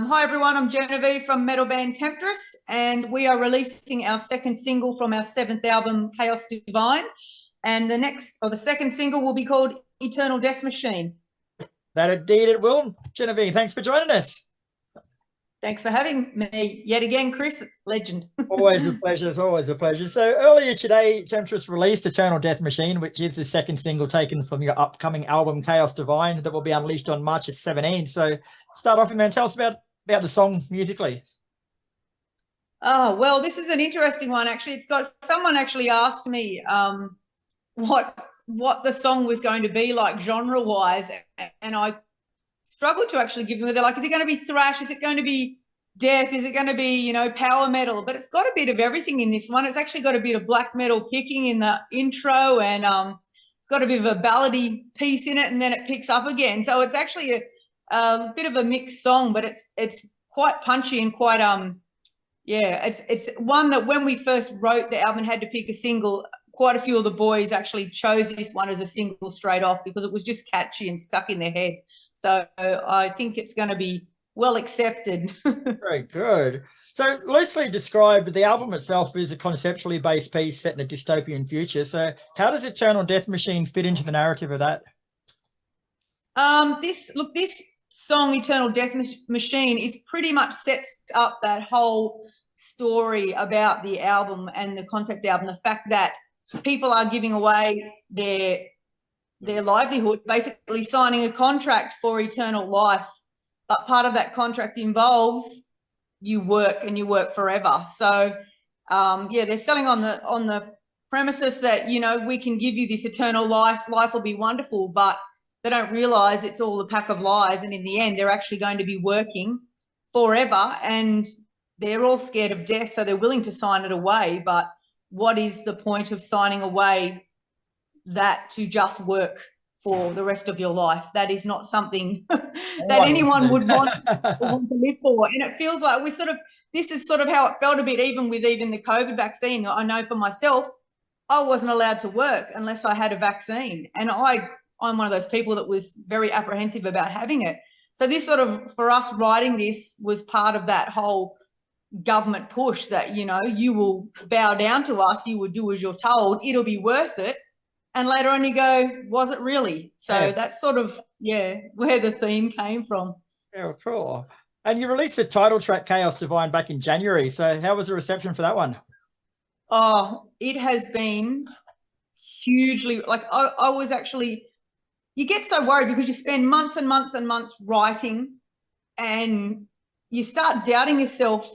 Hi everyone, I'm Genevieve from metal band Temtris, and we are releasing our second single from our 7th album, Khaos Divine. And the second single will be called Eternal Death Machine. That indeed it will. Genevieve, thanks for joining us. Thanks for having me yet again, Kris. Legend. Always a pleasure. It's always a pleasure. So earlier today, Temtris released Eternal Death Machine, which is the second single taken from your upcoming album, Khaos Divine, that will be unleashed on March 17th. So start off, man, tell us about the song musically. Oh, well, this is an interesting one, actually. Someone actually asked me what the song was going to be like genre-wise, and I struggled to actually give them. They're like, is it going to be thrash? Is it going to be death? Is it going to be, power metal? But it's got a bit of everything in this one. It's actually got a bit of black metal kicking in the intro, and it's got a bit of a ballady piece in it, and then it picks up again. So it's actually a bit of a mixed song, but it's quite punchy and quite it's one that when we first wrote the album and had to pick a single, quite a few of the boys actually chose this one as a single straight off because it was just catchy and stuck in their head. So I think it's going to be well accepted. Very good. So loosely described, the album itself is a conceptually based piece set in a dystopian future. So how does Eternal Death Machine fit into the narrative of that? This song, Eternal Death Machine, is pretty much sets up that whole story about the album and the concept album, the fact that people are giving away their livelihood, basically signing a contract for eternal life. But part of that contract involves you work, and you work forever. So they're selling on the premises that, we can give you this eternal life will be wonderful, but they don't realize it's all a pack of lies, and in the end they're actually going to be working forever, and they're all scared of death, so they're willing to sign it away. But what is the point of signing away that to just work for the rest of your life? That is not something that anyone would want to live for. And it feels like this is sort of how it felt a bit, even with the COVID vaccine. I know for myself, I wasn't allowed to work unless I had a vaccine. And I'm one of those people that was very apprehensive about having it. So this sort of, for us writing this, was part of that whole government push that, you will bow down to us, you will do as you're told, it'll be worth it. And later on you go, was it really? So that's sort of, where the theme came from. Yeah, cool. And you released the title track, Khaos Divine, back in January. So how was the reception for that one? Oh, it has been hugely, I was actually, you get so worried because you spend months and months and months writing, and you start doubting yourself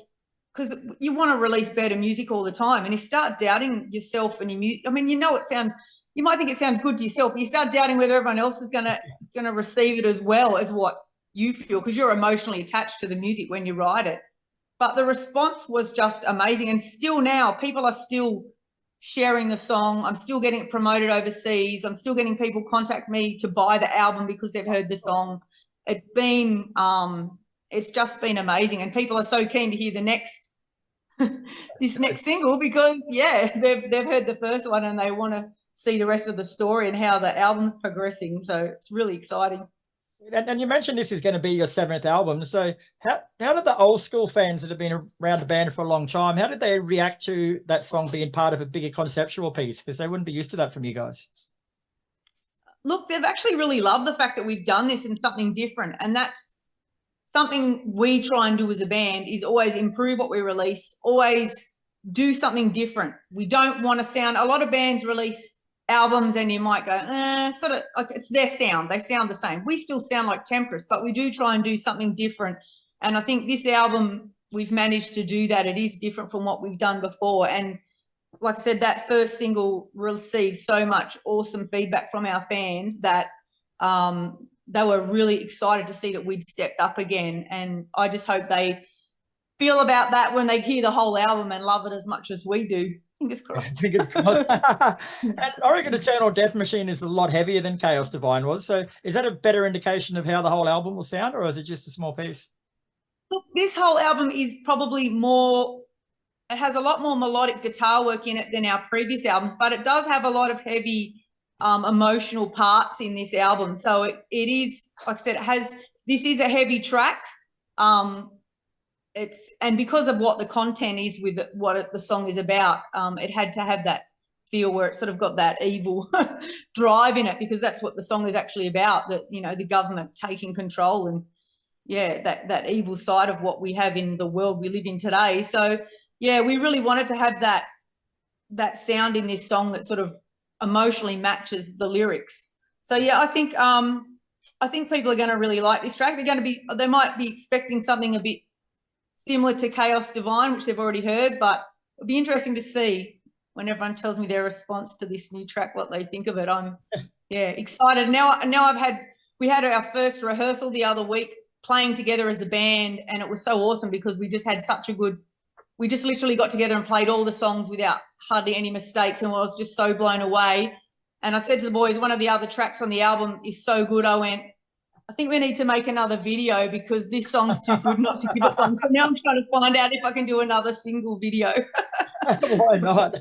because you want to release better music all the time, and you start doubting yourself and your music. I mean, you might think it sounds good to yourself, but you start doubting whether everyone else is gonna receive it as well as what you feel, because you're emotionally attached to the music when you write it. But the response was just amazing, and still now people are still sharing the song. I'm still getting it promoted overseas. I'm still getting people contact me to buy the album because they've heard the song. It's just been amazing, and people are so keen to hear the next next single because they've heard the first one and they want to see the rest of the story and how the album's progressing. So it's really exciting. And you mentioned this is going to be your 7th album. So how did the old school fans that have been around the band for a long time, how did they react to that song being part of a bigger conceptual piece? Because they wouldn't be used to that from you guys. Look, they've actually really loved the fact that we've done this in something different. And that's something we try and do as a band, is always improve what we release, always do something different. We don't want to sound, a lot of bands release albums and you might go, sort of like it's their sound. They sound the same. We still sound like Temtris, but we do try and do something different. And I think this album, we've managed to do that. It is different from what we've done before. And like I said, that first single received so much awesome feedback from our fans that they were really excited to see that we'd stepped up again. And I just hope they feel about that when they hear the whole album and love it as much as we do. Fingers crossed. Fingers crossed. And I reckon Eternal Death Machine is a lot heavier than Khaos Divine was. So is that a better indication of how the whole album will sound, or is it just a small piece? Look, this whole album is probably more, it has a lot more melodic guitar work in it than our previous albums, but it does have a lot of heavy emotional parts in this album. So it is, like I said, this is a heavy track. and because of what the content is with what the song is about, it had to have that feel where it sort of got that evil drive in it, because that's what the song is actually about, that, you know, the government taking control and, yeah, that evil side of what we have in the world we live in today. So, yeah, we really wanted to have that sound in this song that sort of emotionally matches the lyrics. So, yeah, I think people are going to really like this track. They might be expecting something a bit similar to Khaos Divine, which they've already heard, but it'll be interesting to see when everyone tells me their response to this new track, what they think of it. I'm, yeah, excited. Now we had our first rehearsal the other week, playing together as a band, and it was so awesome because we just literally got together and played all the songs without hardly any mistakes, and I was just so blown away. And I said to the boys, one of the other tracks on the album is so good, I went, I think we need to make another video because this song's too good not to give it one. So now I'm trying to find out if I can do another single video. Why not?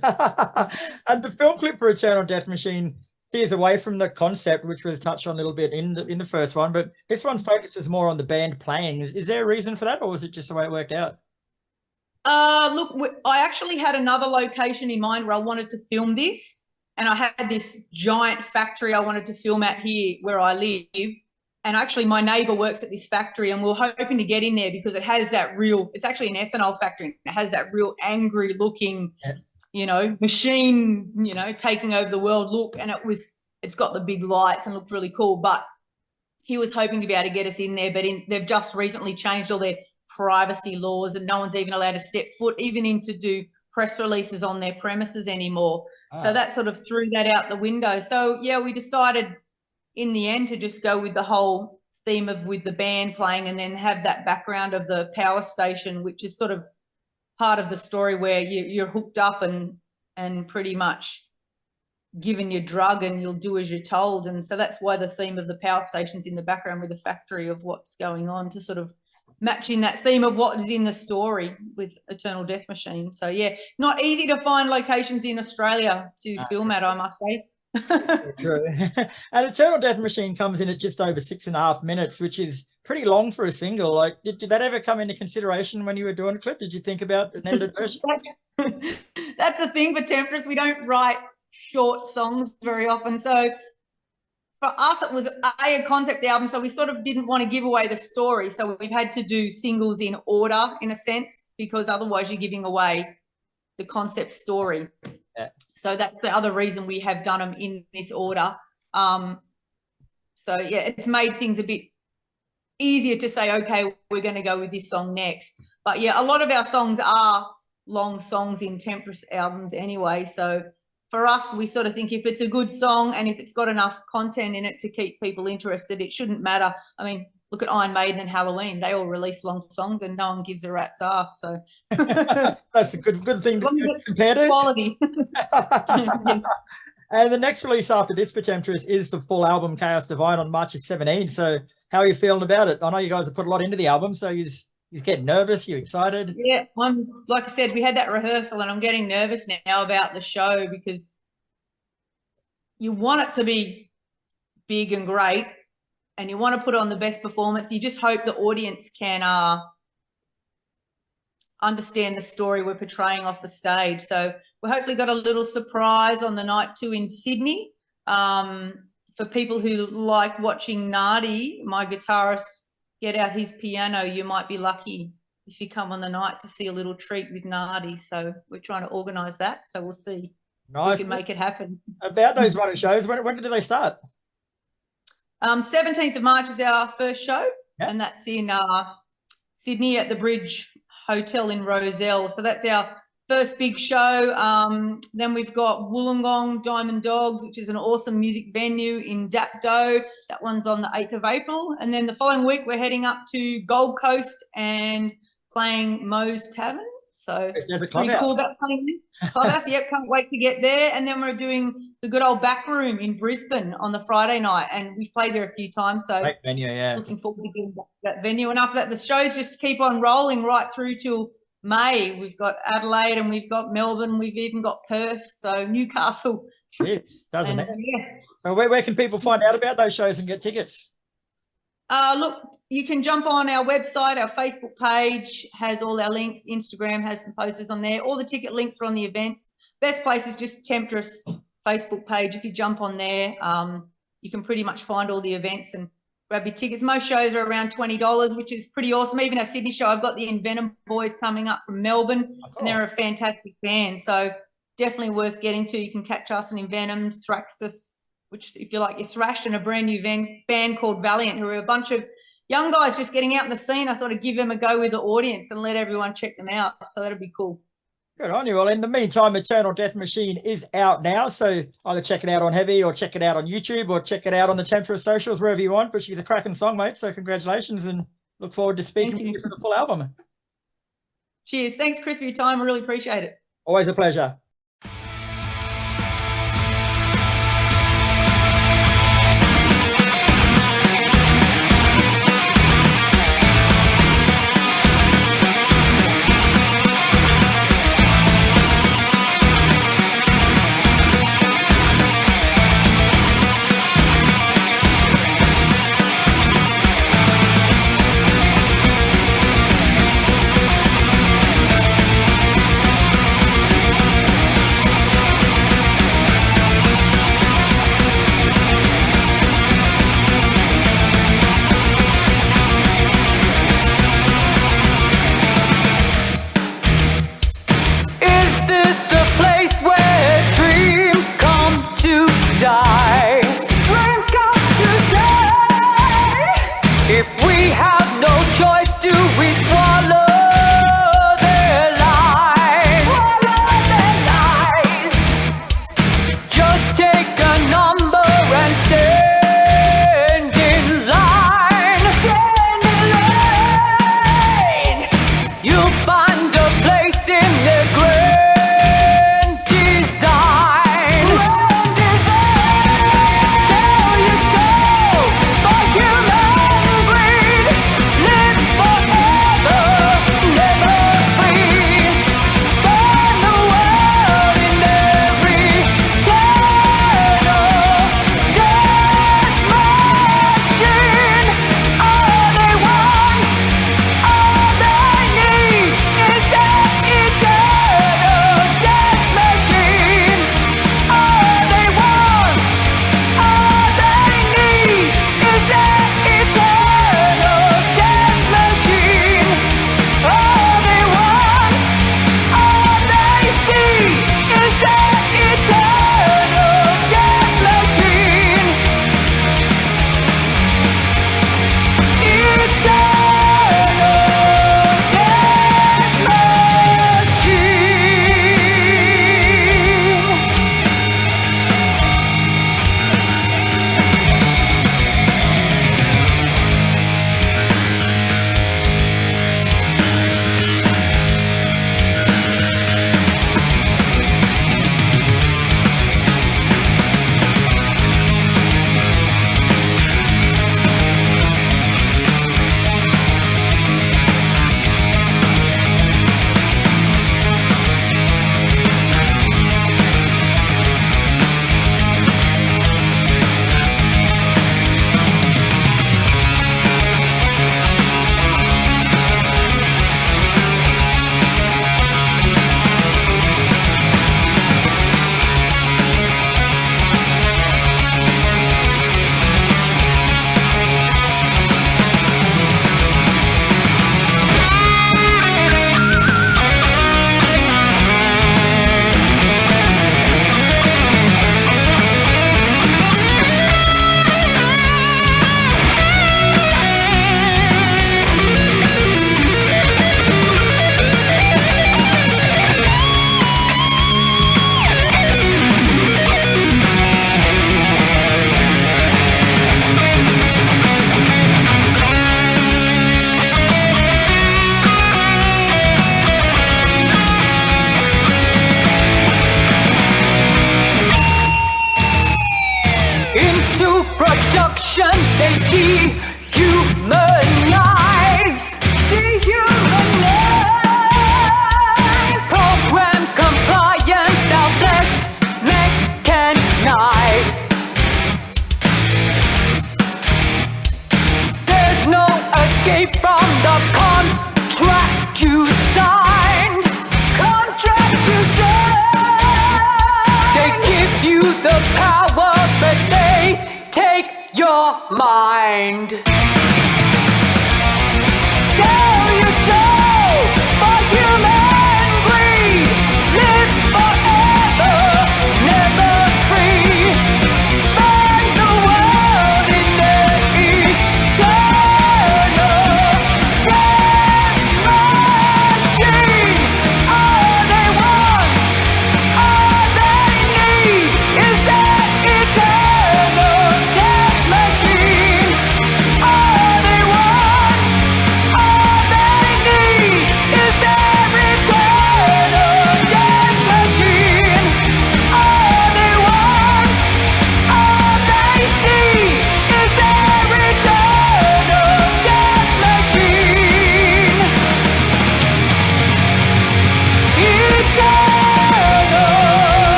And the film clip for Eternal Death Machine steers away from the concept, which was touched on a little bit in the first one, but this one focuses more on the band playing. Is there a reason for that, or was it just the way it worked out? Look, I actually had another location in mind where I wanted to film this, and I had this giant factory I wanted to film at here where I live. And actually my neighbour works at this factory, and we we're hoping to get in there because it has that real, it's actually an ethanol factory. It has that real angry looking, you know, machine, you know, taking over the world look. And it's got the big lights and looked really cool. But he was hoping to be able to get us in there, but they've just recently changed all their privacy laws, and no one's even allowed to step foot even in to do press releases on their premises anymore. So that sort of threw that out the window. So yeah, we decided in the end to just go with the whole theme of with the band playing, and then have that background of the power station, which is sort of part of the story where you're hooked up and pretty much given your drug and you'll do as you're told. And so that's why the theme of the power station's in the background with the factory of what's going on, to sort of match in that theme of what is in the story with Eternal Death Machine. So yeah, not easy to find locations in Australia to film at, I must say. True. And Eternal Death Machine comes in at just over 6.5 minutes, which is pretty long for a single. Like, did that ever come into consideration when you were doing a clip? Did you think about an edited version? That's the thing for Temtris. We don't write short songs very often. So for us, it was a concept album, so we sort of didn't want to give away the story. So we've had to do singles in order, in a sense, because otherwise you're giving away the concept story. Yeah. So that's the other reason we have done them in this order. So yeah, it's made things a bit easier to say, okay, we're going to go with this song next. But yeah, a lot of our songs are long songs in Temtris albums anyway. So for us, we sort of think if it's a good song and if it's got enough content in it to keep people interested, it shouldn't matter. I mean, look at Iron Maiden and Halloween. They all release long songs and no one gives a rat's ass. So that's a good thing to compare to. Quality. And the next release after this for Temtris is the full album Khaos Divine on March 17. So how are you feeling about it? I know you guys have put a lot into the album, so you get nervous, you excited? Yeah, like I said, we had that rehearsal and I'm getting nervous now about the show, because you want it to be big and great and you want to put on the best performance. You just hope the audience can understand the story we're portraying off the stage. So we hopefully got a little surprise on the night too in Sydney. For people who like watching Nardi, my guitarist, get out his piano, you might be lucky if you come on the night to see a little treat with Nardi. So we're trying to organise that. So we'll see. Nice. We can make it happen. About those running shows, when do they start? 17th of March is our first show, and that's in Sydney at the Bridge Hotel in Rozelle. So that's our first big show. Then we've got Wollongong Diamond Dogs, which is an awesome music venue in Dapto. That one's on the 8th of April. And then the following week, we're heading up to Gold Coast and playing Moe's Tavern. So there's a pretty cool about playing Clubhouse. Yep, can't wait to get there. And then we're doing the good old Back Room in Brisbane on the Friday night, and we've played there a few times. So great venue, yeah. Looking forward to getting that venue. And after that, the shows just keep on rolling right through till May. We've got Adelaide and we've got Melbourne. We've even got Perth. So Newcastle. Yes, doesn't it? Yeah. Well, where can people find out about those shows and get tickets? Look, you can jump on our website. Our Facebook page has all our links. Instagram has some posters on there. All the ticket links are on the events. Best place is just Temtris Facebook page. If you jump on there, you can pretty much find all the events and grab your tickets. Most shows are around $20, which is pretty awesome. Even our Sydney show, I've got the Envenom Boys coming up from Melbourne, and they're a fantastic band. So definitely worth getting to. You can catch us in Envenom, Thraxus, which if you like your thrash, and a brand new band called Valiant, who are a bunch of young guys just getting out in the scene. I thought I'd give them a go with the audience and let everyone check them out. So that'll be cool. Good on you. Well, in the meantime, Eternal Death Machine is out now. So either check it out on Heavy or check it out on YouTube or check it out on the Temtris socials, wherever you want. But she's a cracking song, mate. So congratulations and look forward to speaking to you for the full album. Cheers. Thanks, Kris, for your time. I really appreciate it. Always a pleasure. mind.